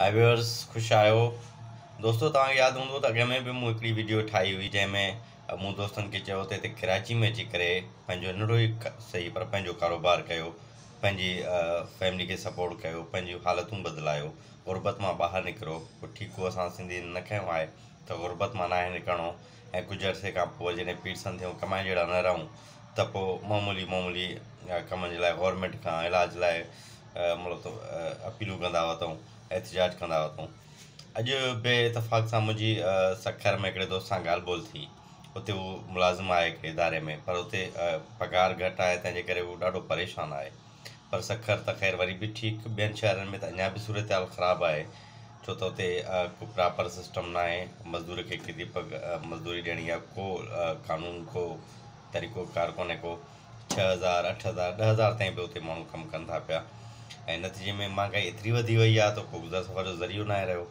हाय viewers, ख़ुशि आहियो। दोस्तो, तव्हांखे यादि हूंदो त अॻ में बि मूं हिकिड़ी वीडियो ठाही हुई जंहिंमें मूं दोस्तनि खे चयो त हिते कराची में अची करे पंहिंजो नंढो ई सही पर पंहिंजो कारोबार कयो, पंहिंजी फैमिली खे सपोर्ट कयो, पंहिंजियूं हालतूं बदिलायो, गुरबत मां ॿाहिरि निकिरो। पोइ ठीकु असां सिंधी न खयो आहे त गुरबत मां नाहे निकिरणो, ऐं कुझु अरसे खां पोइ जॾहिं पीड़सन थियूं कमाइण जहिड़ा न रहूं त पोइ मामूली कमनि जे लाइ गवर्नमेंट खां इलाज लाइ मतिलबु अपीलूं कंदा वरितऊं, एहतिजाज कंदा वरितऊं। अॼु बे इतफ़ाक़ सां मुंहिंजी सखर में हिकिड़े दोस्त सां ॻाल्हि ॿोल थी। उते उहो मुलाज़िम आहे हिकिड़े इदारे में, पर उते पघार घटि आहे, तंहिंजे करे उहो ॾाढो परेशानु आहे। पर सखर त ख़ैर वरी बि ठीकु, ॿियनि शहरनि में त अञा बि सूरत हाल ख़राबु आहे, छो त उते को प्रॉपर सिस्टम न आहे। मज़दूर खे केतिरी मज़दूरी ॾियणी आहे, को कानून, को तरीक़ोकार कोन्हे को। 6,000 8,000 10,000 ताईं बि उते माण्हू कमु कनि था पिया, ऐं नतीजे में महांगाई एतिरी वधी वई आहे त को गुज़र सफ़र जो ज़रियो न आहे रहियो।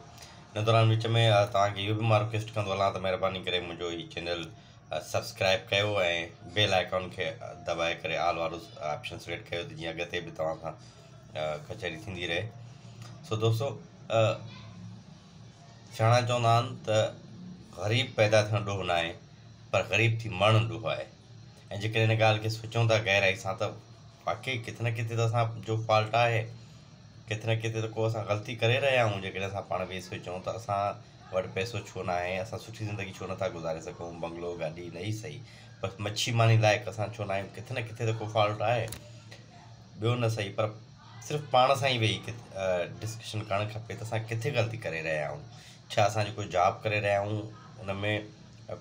इन दौरान विच में तव्हांखे इहो बि मां रिक्वेस्ट कंदो हलां त महिरबानी करे मुंहिंजो हीउ चैनल सब्सक्राइब कयो ऐं बेल आइकॉन खे दॿाए करे ऑल वारो ऑप्शन सिलेक्ट कयो, त जीअं अॻिते बि तव्हां सां कचहरी थींदी रहे। सो दोस्तो, चवणु चवंदा आहिनि त ग़रीब पैदा थियणु ॾोह न आहे, पर ग़रीब थी मरणु ॾोह आहे। ऐं जेकॾहिं हिन ॻाल्हि खे सोचूं था गहराई सां त वाकई किथे न किथे त असांजो फॉल्ट आहे, किथे न किथे त को असां ग़लती करे रहिया आहियूं। जेकॾहिं असां पाण वेही सोचूं त असां वटि पैसो छो न आहे, असां सुठी ज़िंदगी छो नथा गुज़ारे सघूं, बंगलो गाॾी न ई सही, बसि मच्छी मानी लाइक़ु असां छो न आहियूं। किथे न किथे त को फॉल्ट आहे, ॿियो न सही, पर सिर्फ़ु पाण सां ई वेही डिस्कशन करणु खपे त असां किथे ग़लती करे रहिया आहियूं। छा असांजो कोई जॉब करे रहिया आहियूं, उन में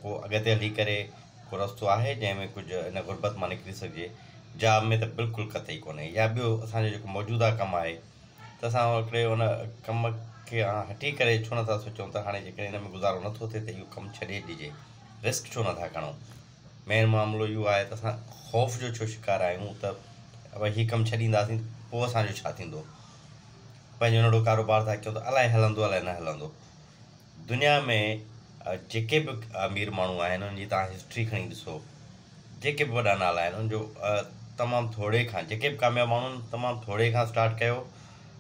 को अॻिते हली करे को रस्तो आहे जंहिंमें कुझु इन गुरबत मां निकिरी सघिजे। जॉब में त बिल्कुलु कतई कोन्हे। या ॿियो असांजो जेको मौजूदा कमु आहे त असां हिकिड़े हुन कम खे हटी करे छो नथा सोचूं त हाणे जेकॾहिं हिन में गुज़ारो नथो थिए त इहो कमु छॾे ॾिजे, रिस्क छो नथा खणूं। मेन मामिलो इहो आहे त असां ख़ौफ़ जो छो शिकार आहियूं त भई हीउ कमु छॾींदासीं पोइ असांजो छा थींदो। पंहिंजो नंढो कारोबार था कयूं त अलाए हलंदो अलाए न हलंदो। दुनिया में जेके बि अमीर माण्हू आहिनि उन्हनि जी तव्हां हिस्ट्री खणी ॾिसो, जेके बि वॾा नाला आहिनि उनजो तमामु थोरे खां, जेके बि कामयाबु माण्हू आहिनि तमामु थोरे खां स्टार्ट कयो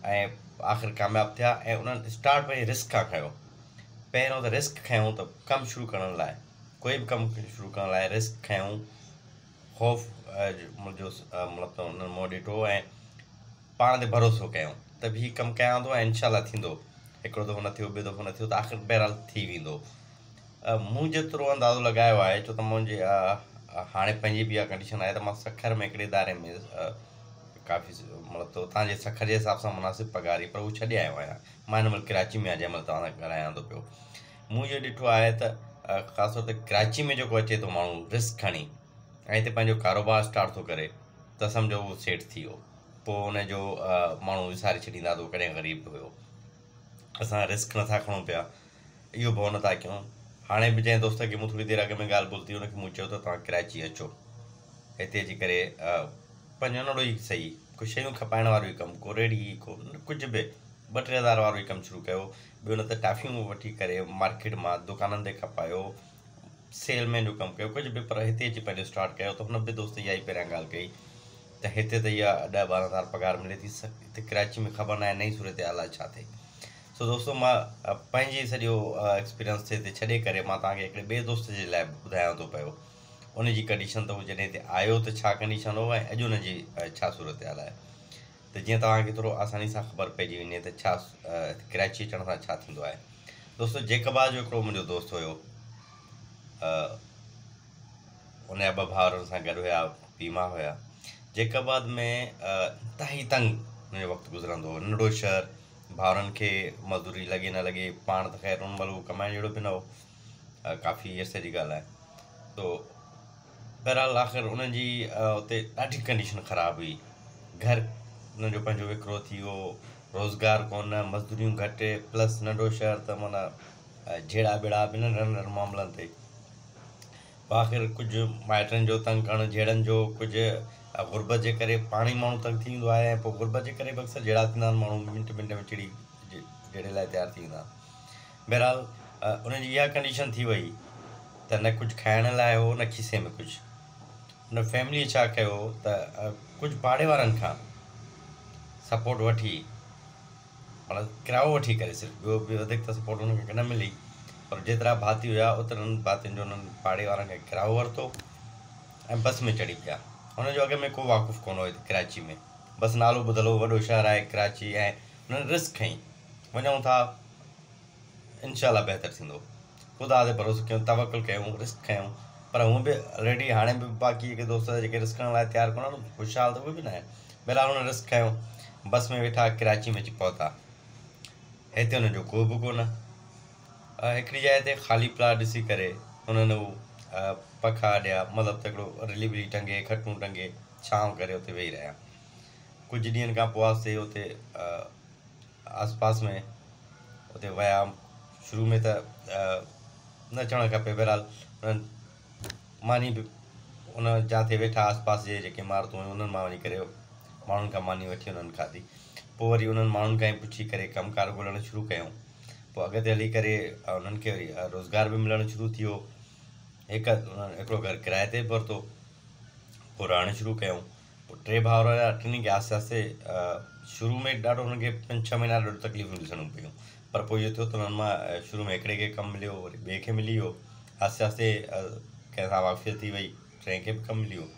ऐं आख़िर कामयाबु थिया, ऐं उन्हनि स्टार्ट पंहिंजे रिस्क खां कयो। पहिरियों त रिस्क खयूं त कमु शुरू करण लाइ, कोई बि कमु शुरू करण लाइ रिस्क खयूं, ख़ौफ़ जो मतिलबु उन्हनि मों ॾिठो ऐं पाण ते भरोसो कयूं त हीउ कमु कयां थो ऐं इनशाला थींदो। हिकिड़ो दफ़ो न थियो, ॿियो दफ़ो न थियो त आख़िर बहरहाल थी वेंदो। मूं जेतिरो अंदाज़ो लॻायो आहे, छो त मुंहिंजे हाणे पंहिंजी बि इहा कंडीशन आहे त मां सखर में हिकिड़े इदारे में काफ़ी मतिलबु तव्हांजे सखर जे हिसाब सां मुनासिबु पघारी, पर उहो छॾे आयो आहियां। मां हिन महिल कराची में आहियां, जंहिं महिल तव्हां सां ॻाल्हायां थो पियो। मूं इहो ॾिठो आहे त ख़ासि तौर ते कराची में जेको अचे थो माण्हू रिस्क खणी ऐं हिते पंहिंजो कारोबार स्टार्ट थो करे, त सम्झो उहो सेट थी वियो। पोइ हुनजो माण्हू विसारे छॾींदा त उहो कॾहिं ग़रीब हुयो। असां रिस्क नथा खणूं पिया, इहो भउ नथा कयूं। हाणे बि जंहिं दोस्त खे मूं थोरी देरि अॻ में ॻाल्हि ॿोल थी, हुनखे मूं चयो त तव्हां कराची अचो, हिते अची करे पंहिंजो नंढो ई सही कुझु शयूं खपाइण वारो ई कमु, को रेडी, को कुझु बि 2-3 हज़ार वारो ई कमु शुरू कयो। ॿियो न त टाफियूं वठी करे मार्केट मां दुकाननि ते खपायो, सेलमैन जो कमु कयो, कुझु बि, पर हिते अची पंहिंजो स्टार्ट कयो। त हुन बि दोस्त इहा ई पहिरियां ॻाल्हि कई त हिते त इहा 10-12 हज़ार पघार मिले थी, हिते कराची में ख़बर न आहे नई सूरत हाल आहे छा थिए। सो दोस्तो, मां पंहिंजी सॼो एक्सपीरियंस हिते छॾे करे मां तव्हांखे हिकिड़े ॿिए दोस्त जे लाइ ॿुधायां थो पियो, उनजी कंडीशन त उहो जॾहिं हिते आयो त छा कंडीशन हो ऐं अॼु हुनजी छा सूरत हाल आहे, त जीअं तव्हांखे थोरो आसानी सां ख़बर पइजी वञे त छा कराची अचण सां छा थींदो आहे। दोस्तो, जेकबाद जो हिकिड़ो मुंहिंजो दोस्त हुयो, उनजा 2 भाउरनि सां गॾु हुया, पीउ माउ हुया। जेकबाद में इंतिहाई तंग हुनजो वक़्तु गुज़रंदो हो। नंढो शहर, भाउरनि खे मज़दूरी लॻे न लॻे, पाण त ख़ैर उन महिल उहो कमाइण जहिड़ो बि न हो, काफ़ी अरसे जी ॻाल्हि आहे। तो बहरहाल आख़िर उन्हनि जी उते ॾाढी कंडीशन ख़राबु हुई। घर उन्हनि जो पंहिंजो विकिरो थी वियो, रोज़गार कोन, मज़दूरियूं घटि, प्लस नंढो शहर त माना जहिड़ा बेड़ा बि नंढनि मामलनि ते। आख़िर कुझु माइटनि जो तंग करणु, जहिड़नि जो, कुझु गुरबत जे करे पाणी माण्हू तंग थी वेंदो आहे, ऐं पोइ गुरबत जे करे बि अक्सर जहिड़ा थींदा आहिनि माण्हू मिंट में चिड़ी जहिड़े लाइ तयारु थी वेंदा आहिनि। बहरहाल उनजी इहा कंडीशन थी वई त न कुझु खाइण लाइ हो, न खीसे में कुझु। हुन फैमिलीअ छा कयो त कुझु पाड़े वारनि खां सपोर्ट वठी माना किरायो वठी करे सिर्फ़ु ॿियो बि वधीक त सपोर्ट हुननि खे न मिली, पर जेतिरा भाती हुआ ओतिरनि भातियुनि जो उन्हनि पाड़े वारनि खे किरायो वरितो ऐं बस में चढ़ी पिया। हुनजो अॻ में को वाक़ुफ़ु कोन हो हिते कराची में, बसि नालो ॿुधल हो, वॾो शहरु आहे कराची, ऐं हुननि रिस्क खईं, वञूं था इनशाला बहितर थींदो, ख़ुदा ते भरोसो कयूं, तवकुल कयूं, रिस्क खयूं। पर हूअं बि ऑलरेडी हाणे बि बाक़ी जेके दोस्त जेके रिस्क करण लाइ तयारु कोन आहिनि, ख़ुशहाल त उहे बि न आहिनि। बहरहाल हुन रिस्क खयूं, बस में वेठा, कराची में अची पहुता। हिते हुनजो को बि कोन। हिकिड़ी जाइ ते ख़ाली प्लाट ॾिसी करे हुननि हू पखा ॾिया, मतिलबु त हिकिड़ो रिली विली टंगे, खटूं टंगे, छांव करे हुते वेही रहिया। कुझु ॾींहंनि खां पोइ आस्ते हुते आस पास में हुते विया। शुरू में त न अचणु खपे, बहरहाल हुननि मानी बि उन जिते वेठा आस पास जे जेके इमारतूं हुयूं उन्हनि मां वञी करे माण्हुनि खां मानी वठी उन्हनि खाधी। पोइ वरी उन्हनि माण्हुनि खां ई पुछी करे कमुकारु ॻोल्हणु शुरू कयूं। पोइ अॻिते हली करे उन्हनि खे वरी रोज़गार बि मिलणु शुरू थी वियो। हिकिड़ो घरु किराए ते बि वरितो, पोइ रहणु शुरू कयूं। पोइ 3 भाउर हुया, टिनी खे आहिस्ते आहिस्ते शुरू में ॾाढो हुननि खे 5-6 महीना ॾाढो तकलीफ़ूं ॾिसणियूं पियूं, पर पोइ इहो थियो त हुननि मां शुरू में हिकिड़े खे कमु मिलियो, वरी ॿिए खे मिली वियो, आहिस्ते आहिस्ते कंहिंसां वाक़फ़ियत थी वई, 3 खे बि कमु मिली वियो।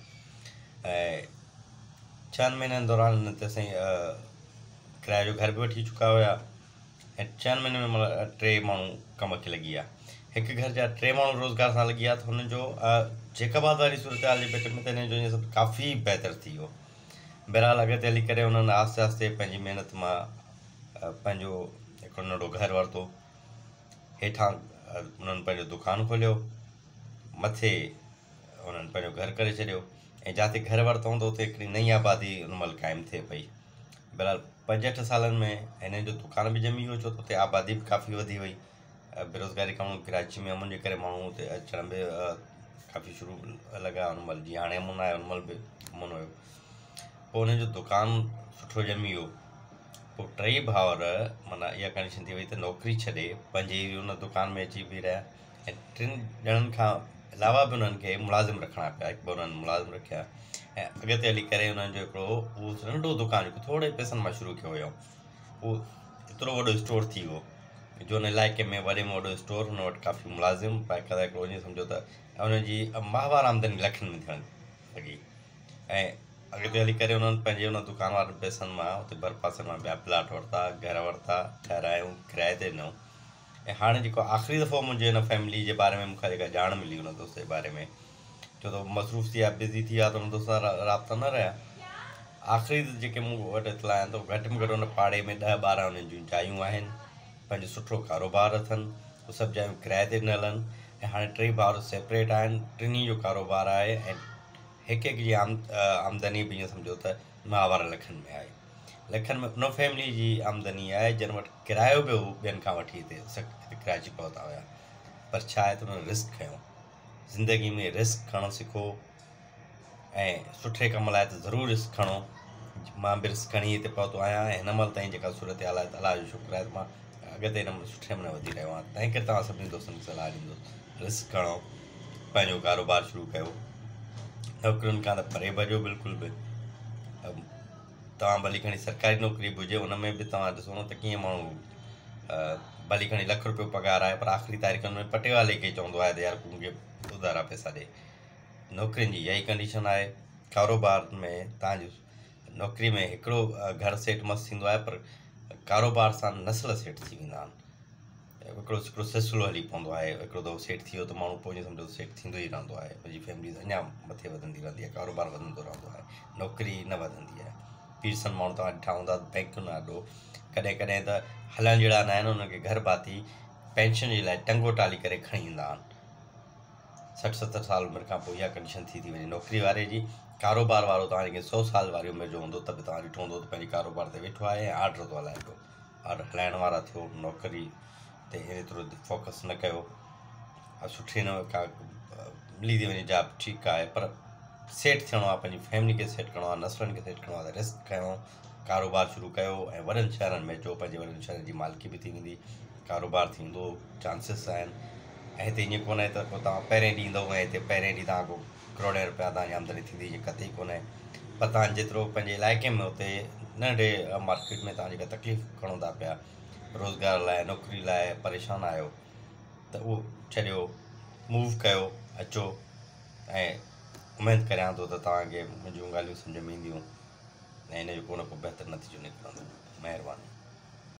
ऐं 6 महीननि दौरान हिन ते असां किराए जो घर बि वठी चुका हुया, ऐं 6 महीननि में मतिलबु 3 माण्हू कम खे लॻी विया। हिकु घर जा 3 माण्हू रोज़गार सां लॻी विया, त हुननि जो जेकबाद वारी सूरत हाल जे भेट में त हिन जो ईअं सभु काफ़ी बहितर थी वियो। बहरहाल अॻिते हली करे हुननि आहिस्ते आहिस्ते पंहिंजी महिनत मां पंहिंजो हिकिड़ो नंढो घरु वरितो। हेठां हुननि पंहिंजो दुकानु खोलियो, मथे हुननि पंहिंजो घरु करे छॾियो, ऐं जिते घरु वरितऊं त उते हिकिड़ी नई आबादी हुन महिल क़ाइमु थिए पई। बहरहाल 5-8 सालनि में हिन जो दुकान बि ॼमी वियो, छो त हुते आबादी बि काफ़ी वधी वई। बेरोज़गारी कम कराची में अमुन जे करे माण्हू हुते अचण बि काफ़ी शुरू लॻा। हुन महिल जीअं हाणे अमुन आहे, हुन महिल बि अमुन हुयो। पोइ हुनजो दुकानु सुठो ॼमी वियो। पोइ 3 भाउर माना इहा कंडीशन थी वई त नौकिरी छॾे पंहिंजी हुन दुकान में अची बीह रहिया, ऐं 3 ॼणनि खां अलावा बि हुननि खे मुलाज़िम रखणा पिया। हिकु ॿ हुननि मुलाज़िम रखिया, ऐं अॻिते हली करे हुननि जो हिकिड़ो उहो नंढो दुकानु जेको थोरे पैसनि मां शुरू कयो हुयो, उहो एतिरो वॾो स्टोर थी वियो, जो हुन इलाइक़े में वॾे में वॾो स्टोर, हुन वटि काफ़ी मुलाज़िम बाक़ाइदा हिकिड़ो ईअं सम्झो त हुनजी माहवार आमदनी लखनि में थियणु लॻी। ऐं अॻिते हली करे हुननि पंहिंजे हुन दुकान वारनि पैसनि मां हुते भर पासे मां ॿिया प्लाट वरिता, घर वरिता, ठाहिरायूं, किराए ते ॾिनऊं। ऐं हाणे जेको आख़िरी दफ़ो मुंहिंजे हिन फैमिली जे बारे में मूंखे जेका ॼाण मिली हुन दोस्त जे बारे में, छो त मसरूफ़ थी विया, बिज़ी थी विया, त हुन दोस्त सां राब्ता न रहिया। आख़िरी जेके मूं वटि इतला आहिनि त घटि में घटि हुन पाड़े में 10-12 हुननि जूं जायूं आहिनि, पंहिंजो सुठो कारोबार अथनि, उहे सभु जायूं किराए ते न हलनि। ऐं हाणे 3 भाउर सेपरेट आहिनि, टिनी जो कारोबार आहे, ऐं हिकु जी आमदनी बि ईअं सम्झो त माहवार लखनि में आहे। लखनि में उन फैमिली जी आमदनी आहे जिन वटि किरायो बि हू ॿियनि खां वठी हिते कराची पहुता हुया। पर छा आहे त हुननि रिस्क खयों, ज़िंदगी में रिस्क खणणु सिखो, ऐं सुठे कम लाइ त ज़रूरु रिस्क खणो। मां बि रिस्क खणी हिते पहुतो आहियां, ऐं हिन महिल ताईं जेका सूरत हाल आहे, अलाह जो शुक्र आहे त मां अॻिते हिन सुठे नमूने वधी रहियो आहियां। तंहिं करे तव्हां सभिनी दोस्तनि खे सलाह ॾींदुसि, रिस्क खणो, पंहिंजो कारोबार शुरू कयो, नौकरियुनि खां त परे भॼो बिल्कुलु बि। तव्हां भली खणी सरकारी नौकिरी बि हुजे, हुन में बि तव्हां ॾिसो न त कीअं माण्हू भली खणी ₹1 लख पघार आहे, पर आख़िरी तारीख़ुनि में पटेवाले खे चवंदो आहे त यार तूं मूंखे उधारा पैसा ॾे। नौकिरियुनि जी इहा ई कंडीशन आहे। कारोबार में तव्हांजो नौकिरी में हिकिड़ो घर सेठ मस्तु थींदो आहे, पर कारोबार सां नस्ल सेठ थी वेंदा आहिनि। हिकिड़ो सिलसिलो हली पवंदो आहे, हिकिड़ो दफ़ो सेठ थी वियो त माण्हू पोइ ईअं सम्झो सेठ थींदो ई रहंदो आहे, मुंहिंजी फैमिली अञा मथे वधंदी रहंदी आहे, कारोबार वधंदो रहंदो आहे, नौकिरी न वधंदी आहे। पीरसन माण्हू तव्हां ॾिठा हूंदा, बैंकुनि ॾाढो कॾहिं कॾहिं त हलण जहिड़ा न आहिनि, हुनखे घर भाती पेंशन जे लाइ टंगो टाली करे खणी ईंदा आहिनि। 60-70 साल उमिरि खां पोइ इहा कंडीशन थी वञे नौकिरी वारे जी। कारोबार वारो तव्हां जेके 100 साल वारी उमिरि जो हूंदो, त बि तव्हां ॾिठो हूंदो त पंहिंजे कारोबार ते वेठो आहे ऐं आर्डर थो हलाए पियो। ऑर्डर हलाइण वारा थियो, नौकिरी ते एतिरो फोकस न कयो, सुठी न का मिली थी वञे जॉब ठीकु आहे, पर सेट थियणो आहे, पंहिंजी फैमिली खे सेट करिणो आहे, नस्लनि खे सेट करिणो आहे, त रिस्क खयों, कारोबार शुरू कयो, ऐं वॾनि शहरनि में अचो, पंहिंजे वॾनि शहरनि जी मालिकी बि थी वेंदी, कारोबार थींदो, चांसिस आहिनि। ऐं हिते ईअं कोन्हे त पोइ तव्हां पहिरें ॾींहुं ईंदव ऐं हिते पहिरें ॾींहुं तव्हांखे करोड़े रुपया तव्हांजी आमदनी थींदी, ईअं कतई कोन्हे। पर तव्हां जेतिरो पंहिंजे इलाइक़े में उते नंढे मार्केट में तव्हां जेका तकलीफ़ खणो था पिया, रोज़गार लाइ, नौकिरी लाइ परेशान आहियो, त उहो छॾियो, मूव कयो, अचो ऐं उमेदु करियां थो त तव्हांखे मुंहिंजूं ॻाल्हियूं सम्झ में ईंदियूं ऐं हिन जो को न को बहितरु नतीजो निकिरंदो। महिरबानी।